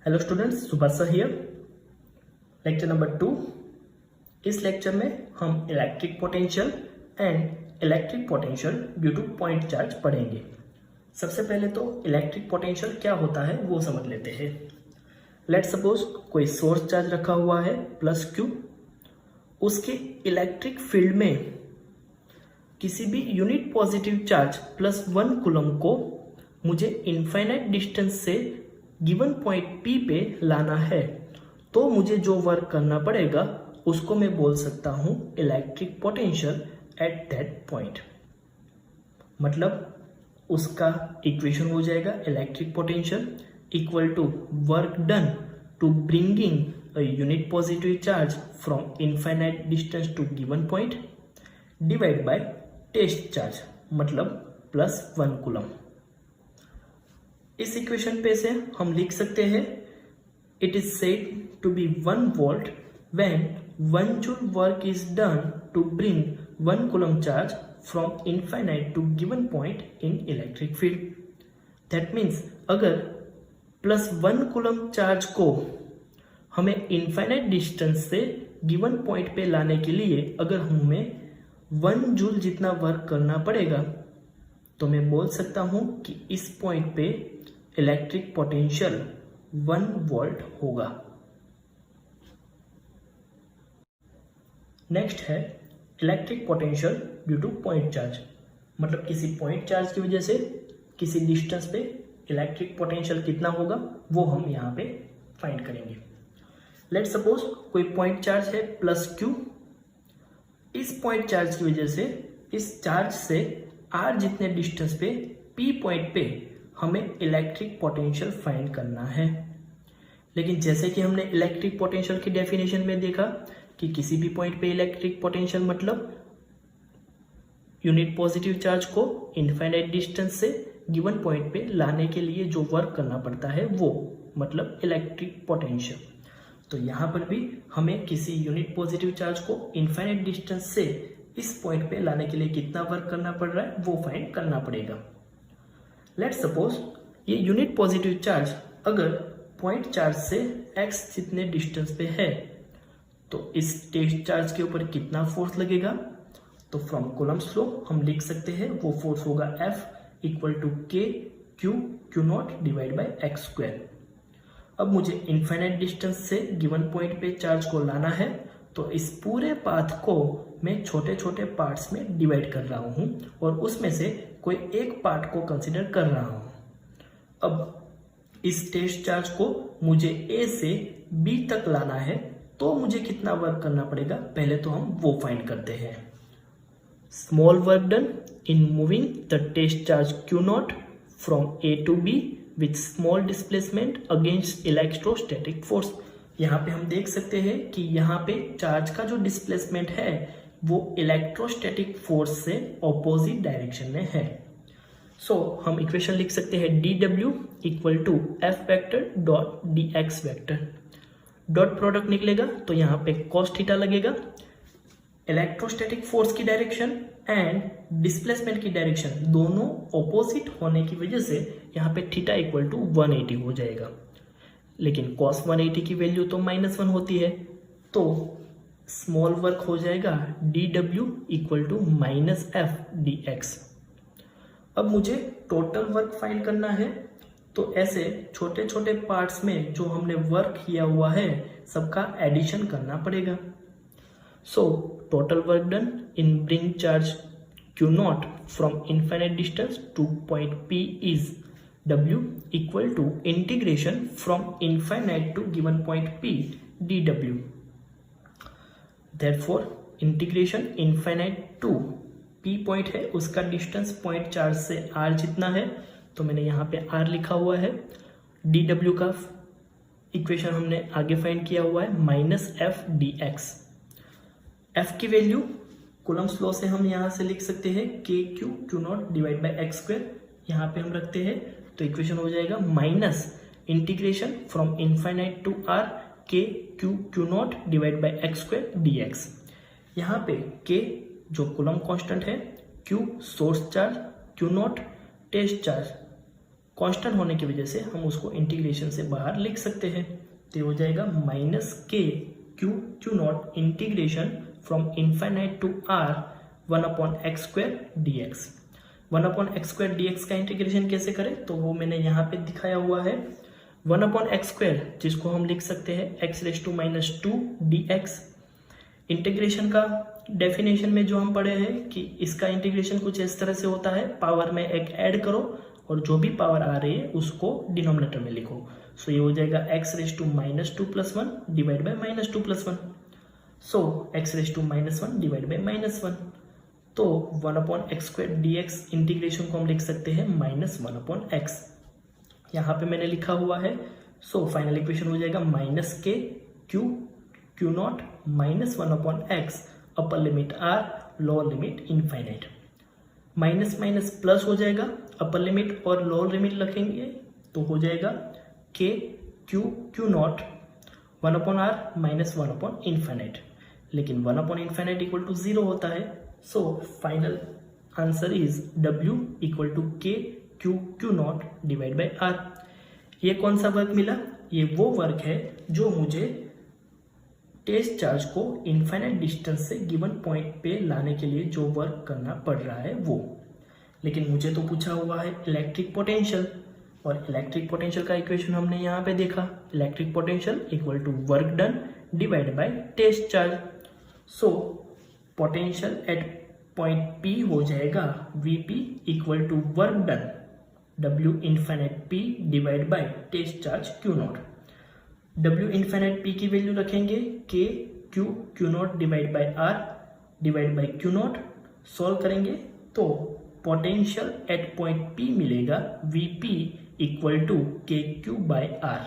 Hello students, Subhash here. Lecture number 2। इस lecture में हम electric potential and electric potential due two point charge पढ़ेंगे। सबसे पहले तो इलेक्ट्रिक पोटेंशियल क्या होता है वो समझ लेते हैं। लेट्स सपोज कोई सोर्स चार्ज रखा हुआ है प्लस क्यू, उसके इलेक्ट्रिक फील्ड में किसी भी unit positive charge plus 1 coulomb को मुझे इनफाइनाइट डिस्टेंस से गिवन पॉइंट P पे लाना है, तो मुझे जो वर्क करना पड़ेगा उसको मैं बोल सकता हूं electric potential at that point. मतलब उसका इक्वेशन हो जाएगा electric potential equal to work done to bringing a unit positive charge from infinite distance to given point divide by test charge, मतलब प्लस 1 कूलम। इस इक्वेशन पे से हम लिख सकते हैं it is said to be 1 volt when 1 joule work is done to bring 1 coulomb charge from infinite to given point in electric field. That means अगर plus 1 coulomb charge को हमें इनफाइनाइट डिस्टेंस से गिवन पॉइंट पे लाने के लिए अगर हमें 1 जूल जितना वर्क करना पड़ेगा, तो मैं बोल सकता हूं कि इस पॉइंट पे इलेक्ट्रिक पोटेंशियल 1 वोल्ट होगा। नेक्स्ट है electric potential due two point charge. मतलब किसी पॉइंट चार्ज की वजह से किसी डिस्टेंस पे इलेक्ट्रिक पोटेंशियल कितना होगा वो हम यहाँ पे फाइंड करेंगे। लेट्स सपोज कोई पॉइंट चार्ज है प्लस क्यू। इस पॉइंट चार्ज की वजह से इस चार्ज से आर जितने डिस्टेंस पे पी पॉइंट पे हमें इलेक्ट्रिक पोटेंशियल फाइंड करना है। लेकिन जैसे कि हमने इलेक्ट्रिक पोटेंशियल की डेफिनेशन में देखा कि किसी भी पॉइंट पे इलेक्ट्रिक पोटेंशियल मतलब यूनिट पॉजिटिव चार्ज को इनफाइनाइट डिस्टेंस से गिवन पॉइंट पे लाने के लिए जो वर्क करना पड़ता है वो मतलब इलेक्ट्रिक पोटेंशियल। तो यहाँ पर भी हमें किसी यूनिट पॉजिटिव चार्ज को इनफाइनाइट डिस्टेंस से इस पॉइंट पे लाने के लिए कितना वर्क करना पड़ रहा है वो फाइंड करना पड़ेगा। लेट्स सपोज ये यूनिट पॉजिटिव चार्ज अगर पॉइंट चार्ज से x जितने डिस्टेंस पे है, तो इस टेस्ट चार्ज के ऊपर कितना फोर्स लगेगा, तो फ्रॉम कूलम्स लॉ हम लिख सकते हैं वो फोर्स होगा F equal to k q naught divide by x square. अब मुझे इनफाइनाइट डिस्टेंस से गिवन पॉइंट पे चार्ज को लाना है, तो इस पूरे पाथ को मैं छोटे छोटे पार्ट्स में डिवाइड कर रहा हूं और उसमें से कोई एक पार्ट को कंसीडर कर रहा हूं। अब इस टेस्ट चार्ज को मुझे A से B तक लाना है, तो मुझे कितना वर्क करना पड़ेगा पहले तो हम वो फाइंड करते हैं। Small work done in moving the test charge Q naught from A to B with small displacement against electrostatic force. यहाँ पे हम देख सकते हैं कि यहाँ पे चार्ज का जो डिस्प्लेसमेंट है वो इलेक्ट्रोस्टैटिक फोर्स से ऑपोजिट डायरेक्शन में है। सो हम इक्वेशन लिख सकते हैं dw equal to F vector dot dx vector. Dot product निकलेगा तो यहाँ पे cos थीटा लगेगा। इलेक्ट्रोस्टैटिक फोर्स की डायरेक्शन एंड डिस्प्लेसमेंट की डायरेक्शन दोनों ऑपोजिट होने की वजह से यहाँ पे थीटा इक्वल टू 180 हो जाएगा। लेकिन cos 180 की वैल्यू तो -1 होती है, तो स्मॉल वर्क हो जाएगा dw equal to -f dx। अब मुझे टोटल वर्क फाइंड करना है, तो ऐसे छोटे छोटे पार्ट्स में जो हमने वर्क किया हुआ है सबका एडिशन करना पड़ेगा। So total work done in bring charge Q naught from infinite distance two point P is W equal to integration from infinite to given point P dW. Therefore, integration infinite to P point है, उसका distance point charge से R जितना है, तो मैंने यहाँ पे R लिखा हुआ है। dW का इक्वेशन हमने आगे फाइंड किया हुआ है -f dx। f की वैल्यू कूलम्स लॉ से हम यहाँ से लिख सकते हैं k q naught divide by x square. यहाँ पे हम रखते हैं तो इक्वेशन हो जाएगा minus integration from infinite to r k q naught divide by x square dx। यहाँ पे k जो कूलम कांस्टेंट है, q source charge, q naught test charge, constant होने की वजह से हम उसको इंटीग्रेशन से बाहर लिख सकते हैं। तो ये हो जाएगा minus K Q Q naught integration from infinite to R 1/x² dx। 1/x² dx का इंटीग्रेशन कैसे करें तो वो मैंने यहाँ पे दिखाया हुआ है। 1/x² जिसको हम लिख सकते हैं x⁻² dx। इंटीग्रेशन का डेफिनेशन में जो हम पढ़े हैं कि इसका इंटीग्रेशन कुछ इस तरह से होता है, पावर में एक ऐड करो और जो भी पावर आ रही है उसको डिनोमिनेटर में लिखो। सो ये हो जाएगा x⁻² + 1 divide by -2 + 1। So x⁻1 divide by -1। तो 1/x² dx इंटीग्रेशन को हम लिख सकते हैं -1/x। यहाँ पे मैंने लिखा हुआ है। सो फाइनल इक्वेशन हो जाएगा minus K q not -1/x upper limit r lower limit infinite. Minus minus plus हो जाएगा, अपर लिमिट और लोअर लिमिट रखेंगे तो हो जाएगा के क्यू नॉट 1/r माइनस 1/इनफाइनाइट। लेकिन 1/इनफाइनाइट इक्वल टू 0 होता है। So final answer is w equal to k q naught divide by r। ये कौन सा वर्क मिला? ये वो वर्क है जो मुझे टेस्ट चार्ज को इनफाइनाइट डिस्टेंस से गिवन पॉइंट पे लाने के लिए जो वर्क करना पड़ रहा है वो। लेकिन मुझे तो पूछा हुआ है इलेक्ट्रिक पोटेंशियल, और इलेक्ट्रिक पोटेंशियल का इक्वेशन हमने यहाँ पे देखा, electric potential equal to work done divide by test charge. So potential at point P हो जाएगा Vp equal to work done W infinite P divide by test charge Q naught. W infinite P की value रखेंगे K Q naught divide by R divide by Q naught. Solve करेंगे तो potential at point P मिलेगा Vp equal to KQ by R।